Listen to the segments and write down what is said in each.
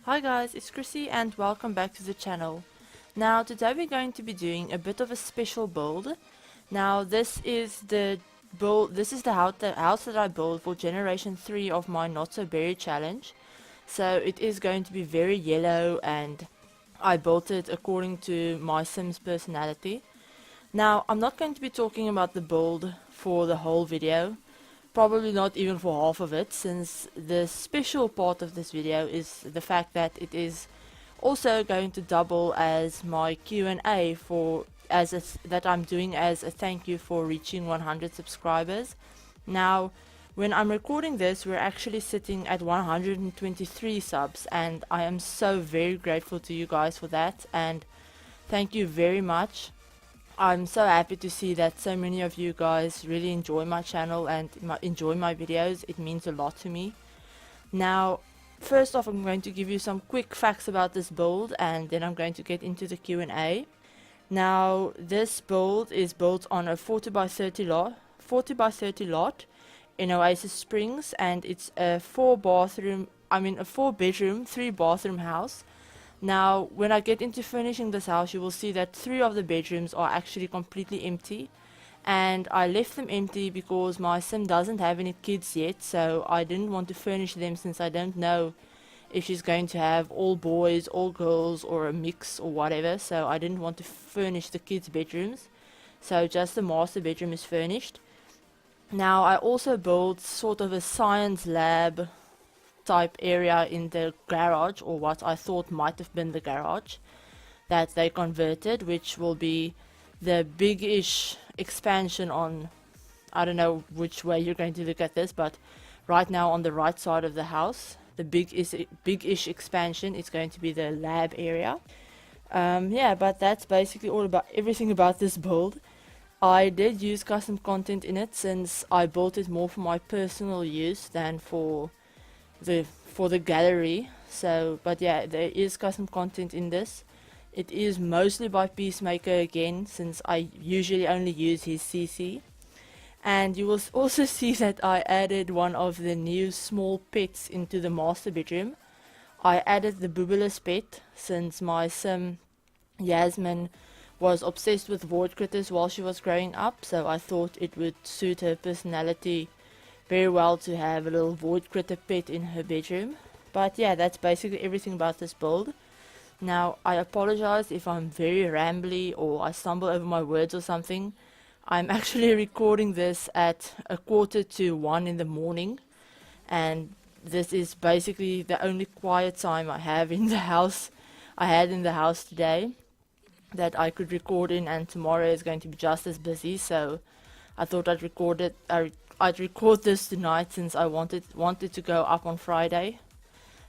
Hi guys, it's Chrissie and welcome back to the channel. Now today we're going to be doing a bit of a special build. Now this is the house that I built for generation 3 of my Not So Berry challenge. So it is going to be very yellow and I built it according to my Sims personality. Now I'm not going to be talking about the build for the whole video. Probably not even for half of it, since the special part of this video is the fact that it is also going to double as my Q&A that I'm doing as a thank you for reaching 100 subscribers. Now, when I'm recording this, we're actually sitting at 123 subs, and I am so very grateful to you guys for that, and thank you very much. I'm so happy to see that so many of you guys really enjoy my channel and enjoy my videos. It means a lot to me. Now, first off, I'm going to give you some quick facts about this build, and then I'm going to get into the Q&A. Now, this build is built on a 40 by 30 lot in Oasis Springs, and it's a 4 bedroom, 3 bathroom house. Now, when I get into furnishing this house, you will see that 3 of the bedrooms are actually completely empty. And I left them empty because my sim doesn't have any kids yet, so I didn't want to furnish them since I don't know if she's going to have all boys, all girls, or a mix or whatever. So I didn't want to furnish the kids' bedrooms. So just the master bedroom is furnished. Now, I also built sort of a science lab type area in the garage, or what I thought might have been the garage that they converted, which will be the big-ish expansion on, I don't know which way you're going to look at this, but right now on the right side of the house, the big-ish expansion is going to be the lab area. Yeah, but that's basically all about everything about this build. I did use custom content in it since I built it more for my personal use than for the gallery. So, but yeah, there is custom content in this. It is mostly by Peacemaker again, since I usually only use his CC. And you will also see that I added one of the new small pets into the master bedroom. I added the Boobalus pet, since my sim Yasmin was obsessed with void critters while she was growing up, so I thought it would suit her personality very well to have a little void critter pet in her bedroom. But yeah, that's basically everything about this build. Now, I apologize if I'm very rambly or I stumble over my words or something. I'm actually recording this at 1:45 in the morning, and this is basically the only quiet time I have in the house. I had in the house today that I could record in, and tomorrow is going to be just as busy, so I thought I'd record this tonight since I wanted to go up on Friday,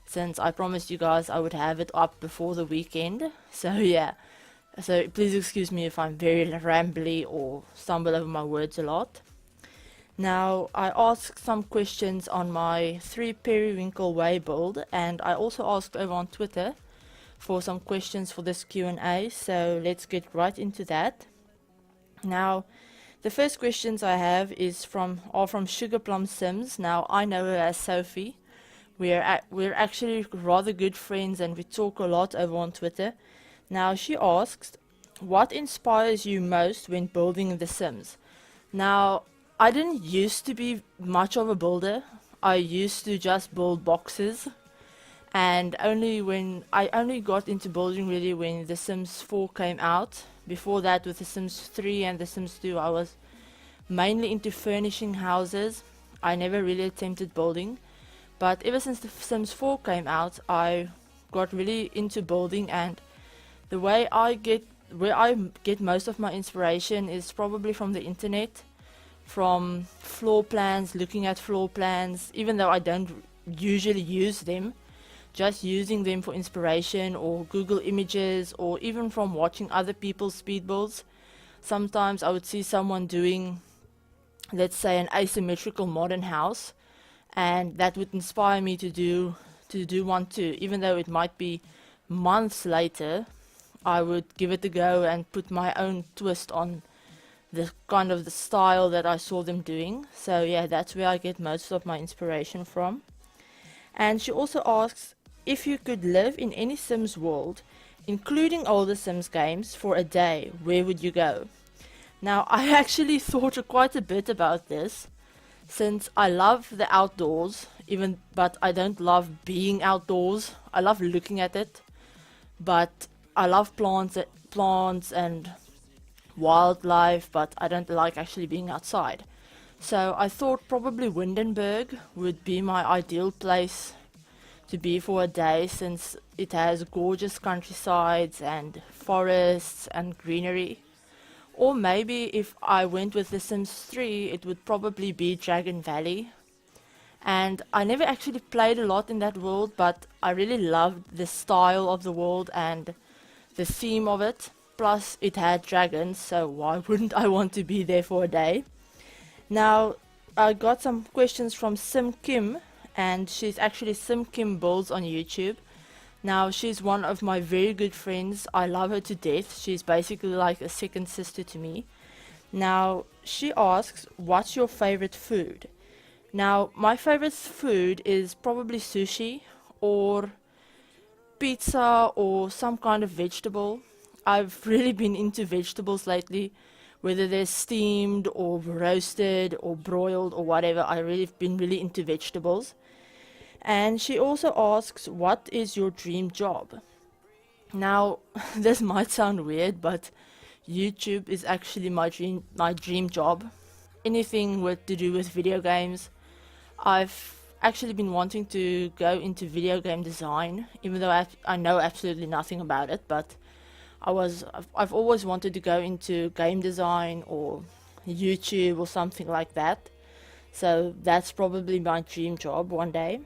since I promised you guys I would have it up before the weekend. So yeah, so please excuse me if I'm very rambly or stumble over my words a lot. Now, I asked some questions on my 3 Periwinkle Way build, and I also asked over on Twitter for some questions for this Q&A, so let's get right into that. Now, the first questions I have are from Sugar Plum Sims. Now, I know her as Sophie. We're actually rather good friends and we talk a lot over on Twitter. Now, she asks, what inspires you most when building The Sims? Now, I didn't used to be much of a builder. I used to just build boxes. And I only got into building really when The Sims 4 came out. Before that, with The Sims 3 and The Sims 2, I was mainly into furnishing houses. I never really attempted building. But ever since The Sims 4 came out, I got really into building, and the way I get most of my inspiration is probably from the internet, from floor plans, looking at floor plans, even though I don't usually use them. Just using them for inspiration, or Google images, or even from watching other people's speed builds. Sometimes I would see someone doing, let's say, an asymmetrical modern house, and that would inspire me to do one too. Even though it might be months later, I would give it a go and put my own twist on the kind of the style that I saw them doing. So yeah, that's where I get most of my inspiration from. And she also asks, if you could live in any Sims world, including older Sims games, for a day, where would you go? Now, I actually thought quite a bit about this, since I love the outdoors, but I don't love being outdoors. I love looking at it, but I love plants and wildlife, but I don't like actually being outside. So I thought probably Windenburg would be my ideal place to be for a day, since it has gorgeous countrysides and forests and greenery. Or maybe if I went with The Sims 3, it would probably be Dragon Valley. And I never actually played a lot in that world, but I really loved the style of the world and the theme of it. Plus, it had dragons, so why wouldn't I want to be there for a day? Now, I got some questions from Sim Kim, and she's actually Sim Kim Builds on YouTube. Now, she's one of my very good friends. I love her to death. She's basically like a second sister to me. Now, she asks, what's your favorite food? Now, my favorite food is probably sushi or pizza or some kind of vegetable. I've really been into vegetables lately, whether they're steamed or roasted or broiled or whatever. I've really been really into vegetables. And she also asks, what is your dream job? Now, this might sound weird, but YouTube is actually my dream job. Anything to do with video games. I've actually been wanting to go into video game design, even though I know absolutely nothing about it, but I've always wanted to go into game design or YouTube or something like that. So that's probably my dream job one day.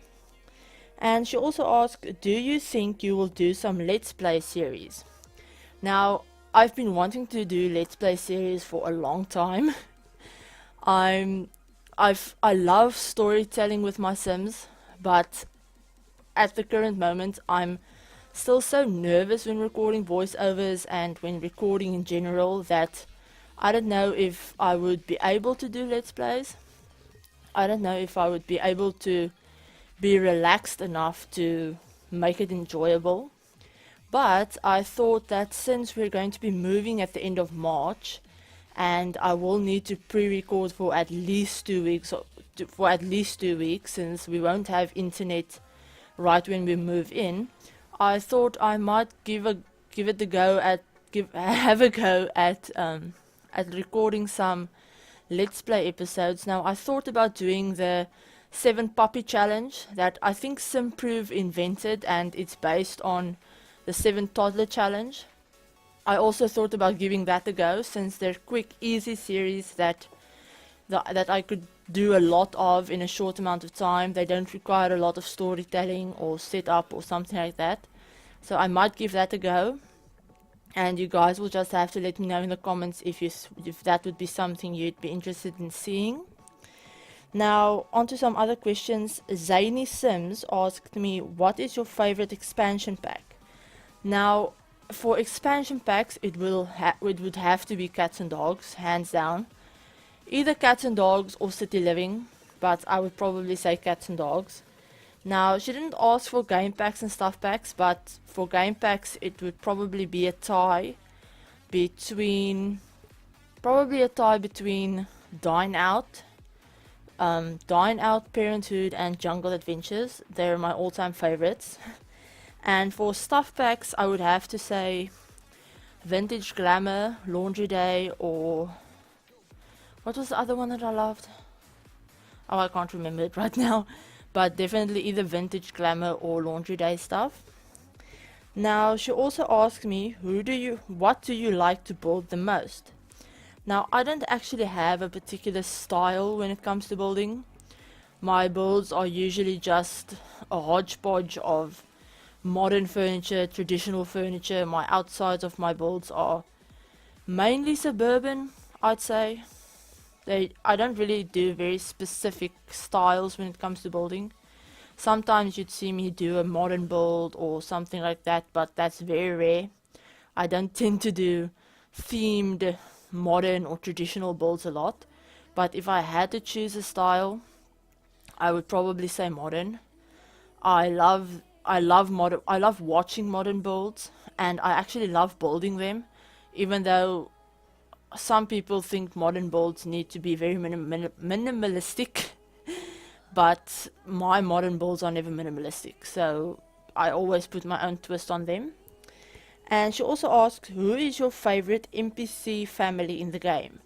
And she also asked, do you think you will do some Let's Play series? Now, I've been wanting to do Let's Play series for a long time. I love storytelling with my Sims, but at the current moment I'm still so nervous when recording voiceovers and when recording in general that I don't know if I would be able to do Let's Plays. I don't know if I would be able to be relaxed enough to make it enjoyable. But I thought that since we're going to be moving at the end of March, and I will need to pre-record for at least 2 weeks, since we won't have internet right when we move in, I thought I might have a go at recording some Let's Play episodes. Now, I thought about doing the 7 puppy challenge that I think Simprove invented, and it's based on the 7 toddler challenge. I also thought about giving that a go, since they're quick, easy series that I could do a lot of in a short amount of time. They don't require a lot of storytelling or setup or something like that. So I might give that a go. And you guys will just have to let me know in the comments if that would be something you'd be interested in seeing. Now, on to some other questions. Zany Sims asked me, what is your favorite expansion pack? Now, for expansion packs, it would have to be Cats and Dogs, hands down. Either Cats and Dogs or City Living, but I would probably say Cats and Dogs. Now, she didn't ask for game packs and stuff packs, but for game packs, it would probably be a tie between Dine Out, Parenthood, and Jungle Adventures. They're my all-time favorites. And for stuff packs, I would have to say Vintage Glamour, Laundry Day, or what was the other one that I loved? Oh, I can't remember it right now. But definitely either Vintage Glamour or Laundry Day stuff. Now, she also asked me, what do you like to build the most? Now, I don't actually have a particular style when it comes to building. My builds are usually just a hodgepodge of modern furniture, traditional furniture. My outsides of my builds are mainly suburban, I'd say. I don't really do very specific styles when it comes to building. Sometimes you'd see me do a modern build or something like that, but that's very rare. I don't tend to do themed modern or traditional builds a lot, but if I had to choose a style, I would probably say modern. I love watching modern builds, and I actually love building them, even though some people think modern builds need to be very minimalistic, but my modern builds are never minimalistic, so I always put my own twist on them. And she also asks, who is your favorite NPC family in the game?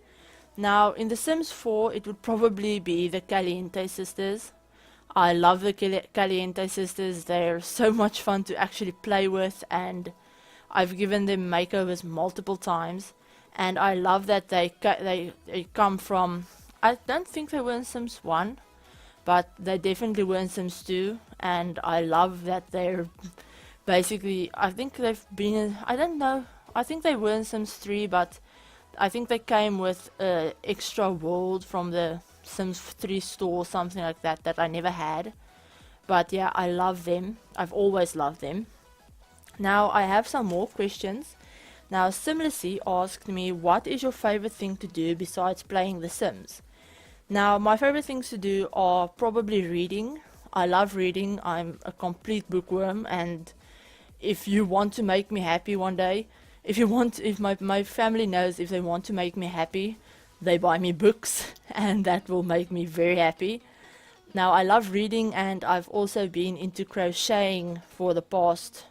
Now, in The Sims 4, it would probably be the Caliente sisters. I love the Caliente sisters. They're so much fun to actually play with, and I've given them makeovers multiple times. And I love that they come from, I don't think they were in Sims 1, but they definitely were in Sims 2, and I love that they're basically, I think they've been in, I don't know, I think they were in Sims 3, but I think they came with an extra world from the Sims 3 store, something like that, that I never had. But yeah, I love them. I've always loved them. Now I have some more questions. Now Simlicy asked me, what is your favorite thing to do besides playing The Sims? Now my favorite things to do are probably reading. I love reading. I'm a complete bookworm, and if you want to make me happy one day, if my family knows if they want to make me happy, they buy me books, and that will make me very happy. Now I love reading, and I've also been into crocheting for the past,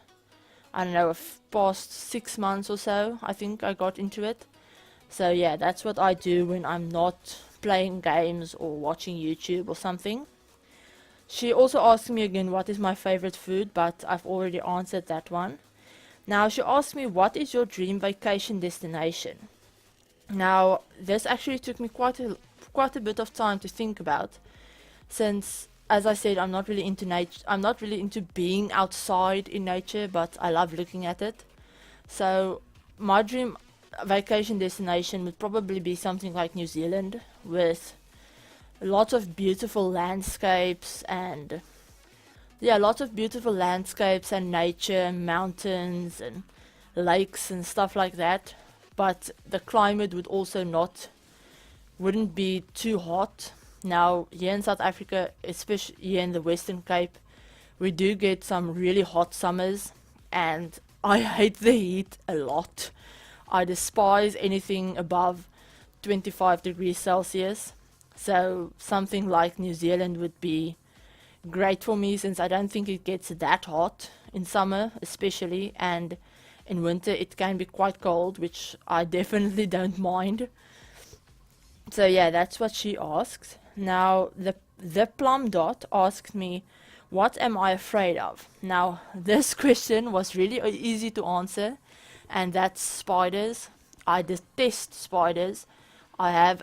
I don't know, past 6 months or so. I think I got into it. So yeah, that's what I do when I'm not playing games or watching YouTube or something. She also asked me again what is my favorite food, but I've already answered that one. Now she asked me, what is your dream vacation destination? Now this actually took me quite a bit of time to think about, since, as I said, I'm not really into nature. I'm not really into being outside in nature, but I love looking at it. So my dream vacation destination would probably be something like New Zealand, with lots of beautiful landscapes and nature, mountains and lakes and stuff like that. But the climate would also wouldn't be too hot. Now here in South Africa, especially here in the Western Cape, we do get some really hot summers, and I hate the heat a lot. I despise anything above 25 degrees Celsius. So something like New Zealand would be great for me, since I don't think it gets that hot in summer especially, and in winter it can be quite cold, which I definitely don't mind. So yeah, that's what she asks. Now the plum dot asked me, what am I afraid of? Now this question was really easy to answer, and that's spiders. I detest spiders. I have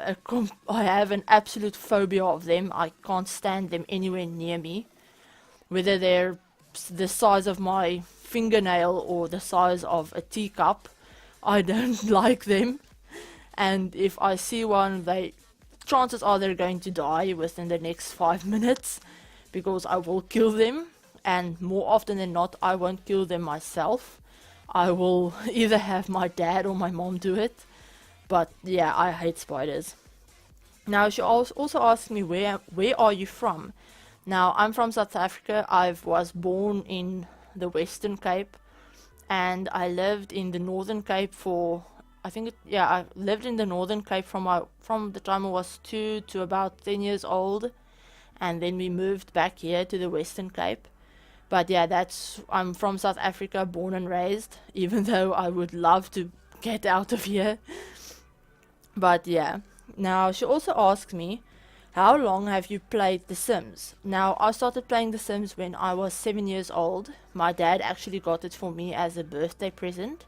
an absolute phobia of them. I can't stand them anywhere near me, whether they're the size of my fingernail or the size of a teacup. I don't like them, and if I see one, chances are they're going to die within the next 5 minutes, because I will kill them, and more often than not I won't kill them myself. I will either have my dad or my mom do it. But yeah, I hate spiders. Now she also asked me, where are you from? Now I'm from South Africa. I was born in the Western Cape, and I lived in the Northern Cape I lived in the Northern Cape from the time I was 2 to about 10 years old, and then we moved back here to the Western Cape. But yeah, I'm from South Africa, born and raised, even though I would love to get out of here. But yeah, now she also asked me, how long have you played The Sims? Now I started playing The Sims when I was 7 years old. My dad actually got it for me as a birthday present,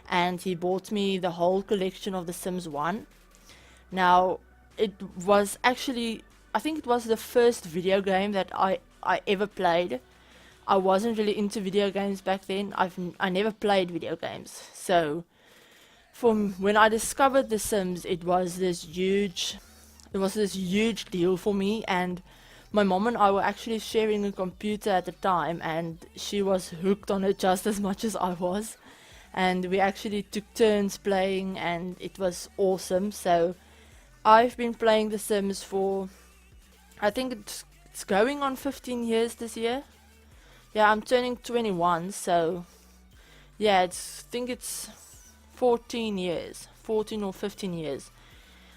and he bought me the whole collection of The Sims 1. Now it was actually, I think it was the first video game that I ever played. I wasn't really into video games back then. I never played video games, so from when I discovered The Sims, it was this huge deal for me, and my mom and I were actually sharing a computer at the time, and she was hooked on it just as much as I was. and we actually took turns playing, and it was awesome. So I've been playing The Sims for, I think it's going on 15 years this year. Yeah, I'm turning 21, so yeah, I think it's 14 years, 14 or 15 years.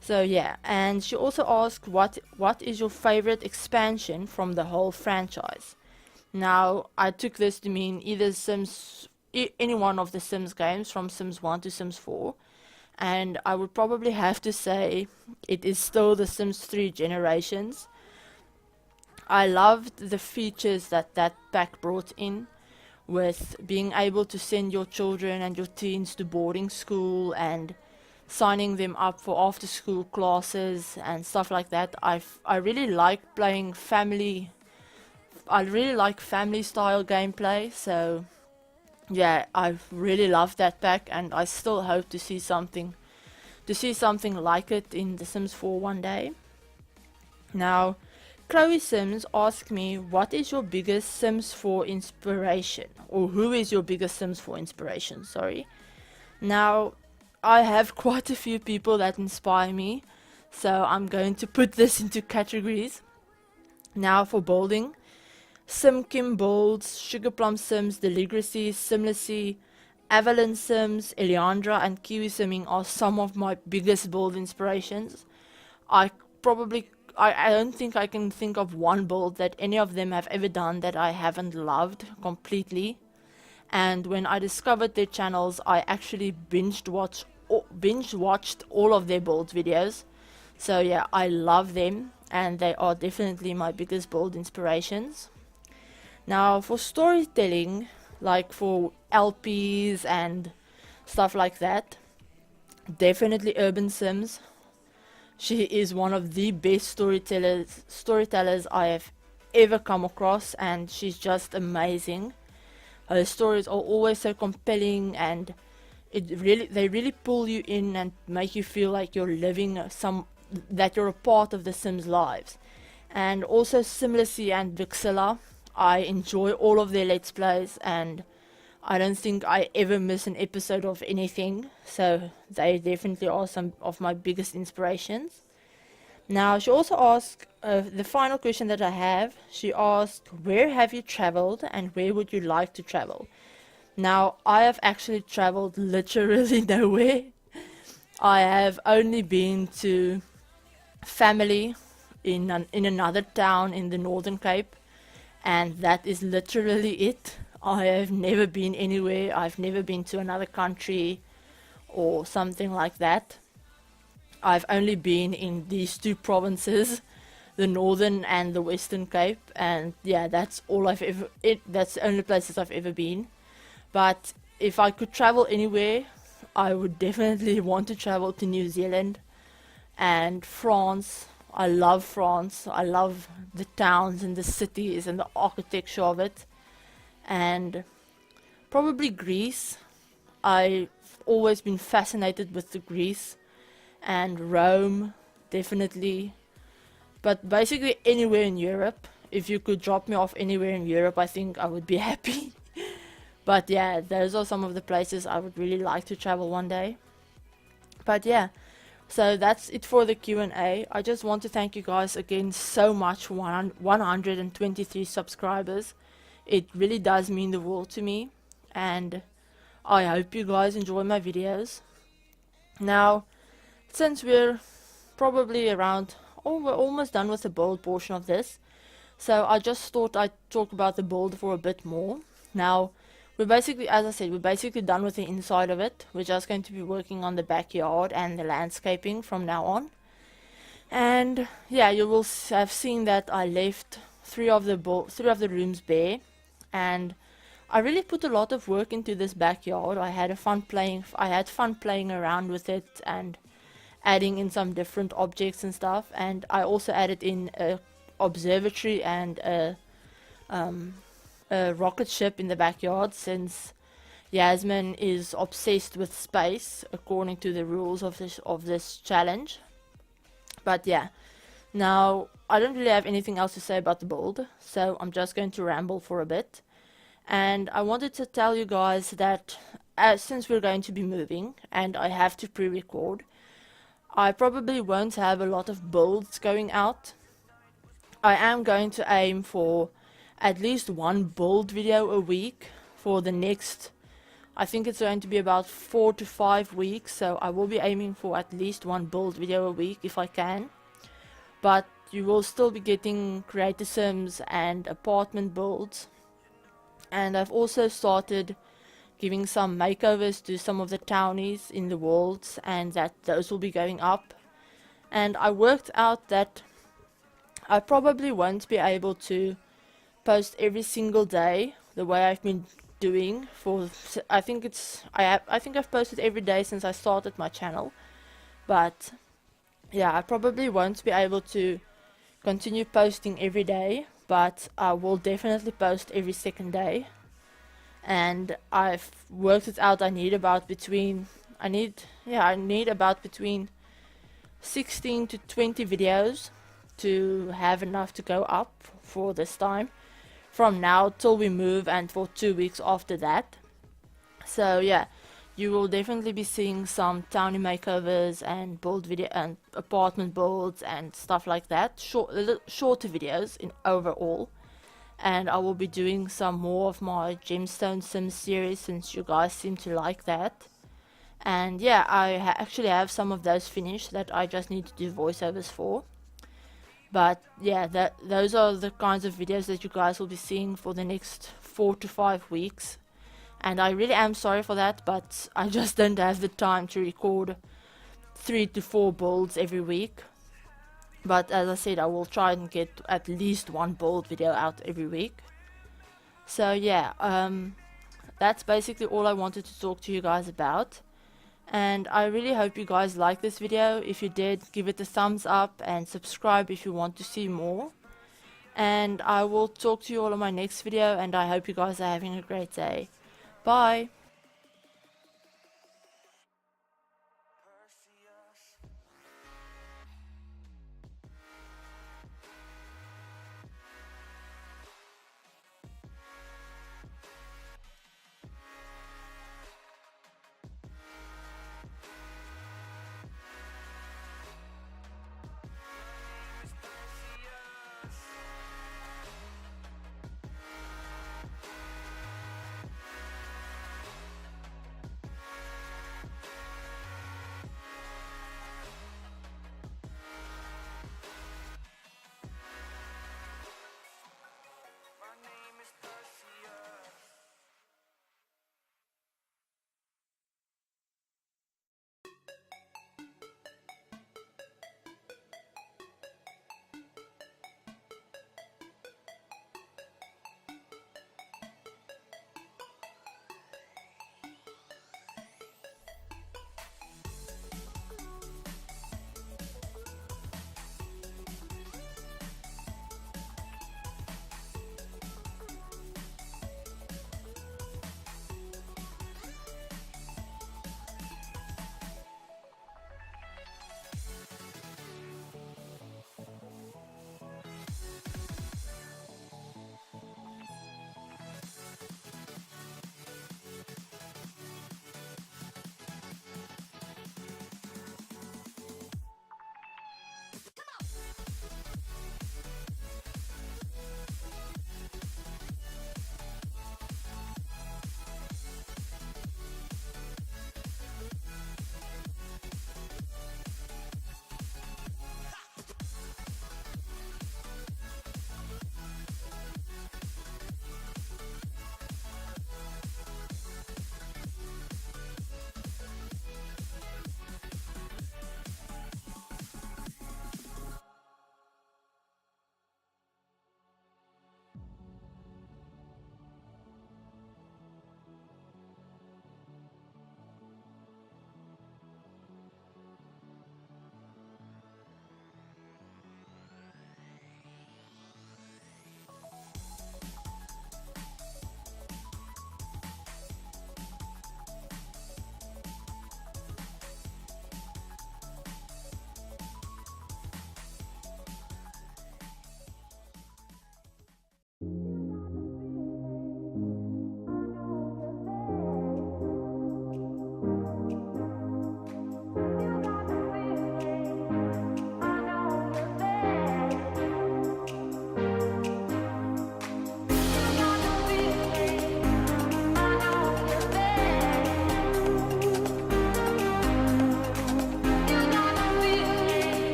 So yeah, and she also asked what is your favorite expansion from the whole franchise. Now, I took this to mean either any one of the Sims games from Sims 1 to Sims 4, and I would probably have to say it is still the Sims 3 Generations. I loved the features that pack brought in, with being able to send your children and your teens to boarding school and signing them up for after school classes and stuff like that. I really like playing family. I really like family style gameplay, so yeah, I really love that pack, and I still hope to see something like it in The Sims 4 one day. Now, Chloe Sims asked me, what is your biggest Sims 4 inspiration? Or who is your biggest Sims 4 inspiration, sorry. Now, I have quite a few people that inspire me, so I'm going to put this into categories. Now for building, Simkim builds, Sugar Plum Sims, Deligracy, Simlacy, Avalon Sims, Eliandra and Kiwi Simming are some of my biggest build inspirations. I don't think I can think of one build that any of them have ever done that I haven't loved completely. And when I discovered their channels, I actually binge watched all of their build videos. So yeah, I love them, and they are definitely my biggest build inspirations. Now for storytelling, like for LPs and stuff like that, definitely Urban Sims. She is one of the best storytellers I have ever come across, and she's just amazing. Her stories are always so compelling, and they really pull you in and make you feel like you're living that you're a part of the Sims lives. And also Simlacy and Vixilla, I enjoy all of their Let's Plays, and I don't think I ever miss an episode of anything, so they definitely are some of my biggest inspirations. Now, she also asked, the final question that I have, she asked, where have you traveled and where would you like to travel? Now, I have actually traveled literally nowhere. I have only been to family in another town in the Northern Cape, and that is literally it. I have never been anywhere. I've never been to another country or something like that. I've only been in these two provinces, the Northern and the Western Cape, and yeah, that's all that's the only places I've ever been. But if I could travel anywhere, I would definitely want to travel to New Zealand and France. I love France. I love the towns and the cities and the architecture of it. And probably Greece. I've always been fascinated with the Greece, and Rome, definitely. But basically anywhere in Europe. If you could drop me off anywhere in Europe, I think I would be happy. But yeah, those are some of the places I would really like to travel one day. But yeah, so that's it for the Q&A. I just want to thank you guys again so much, 123 subscribers. It really does mean the world to me, and I hope you guys enjoy my videos. Now, since we're probably we're almost done with the build portion of this, so I just thought I'd talk about the build for a bit more. Now, we're basically, as I said, we're basically done with the inside of it. We're just going to be working on the backyard and the landscaping from now on. And yeah, you will have seen that I left three of the rooms bare, and I really put a lot of work into this backyard. I had fun playing around with it and adding in some different objects and stuff. And I also added in a observatory and a rocket ship in the backyard, since Yasmin is obsessed with space according to the rules of this challenge. But yeah, now I don't really have anything else to say about the build, so I'm just going to ramble for a bit. And I wanted to tell you guys that since we're going to be moving and I have to pre-record, I probably won't have a lot of builds going out. I am going to aim for at least one build video a week for the next, I think it's going to be about 4 to 5 weeks, so I will be aiming for at least one build video a week if I can. But you will still be getting creator sims and apartment builds. And I've also started giving some makeovers to some of the townies in the worlds, and that those will be going up. And I worked out that I probably won't be able to post every single day the way I've been doing for, I think I've posted every day since I started my channel. But yeah, I probably won't be able to continue posting every day, but I will definitely post every second day. And I've worked it out. I need about between 16 to 20 videos to have enough to go up for this time, from now till we move and for 2 weeks after that. So yeah, you will definitely be seeing some townie makeovers and build video and apartment builds and stuff like that, shorter videos in overall. And I will be doing some more of my gemstone sim series since you guys seem to like that. And yeah, I actually have some of those finished that I just need to do voiceovers for. But yeah, those are the kinds of videos that you guys will be seeing for the next 4 to 5 weeks. And I really am sorry for that, but I just don't have the time to record 3 to 4 builds every week. But as I said, I will try and get at least one build video out every week. So yeah, that's basically all I wanted to talk to you guys about. And I really hope you guys like this video. If you did, give it a thumbs up and subscribe if you want to see more. And I will talk to you all in my next video, and I hope you guys are having a great day. Bye!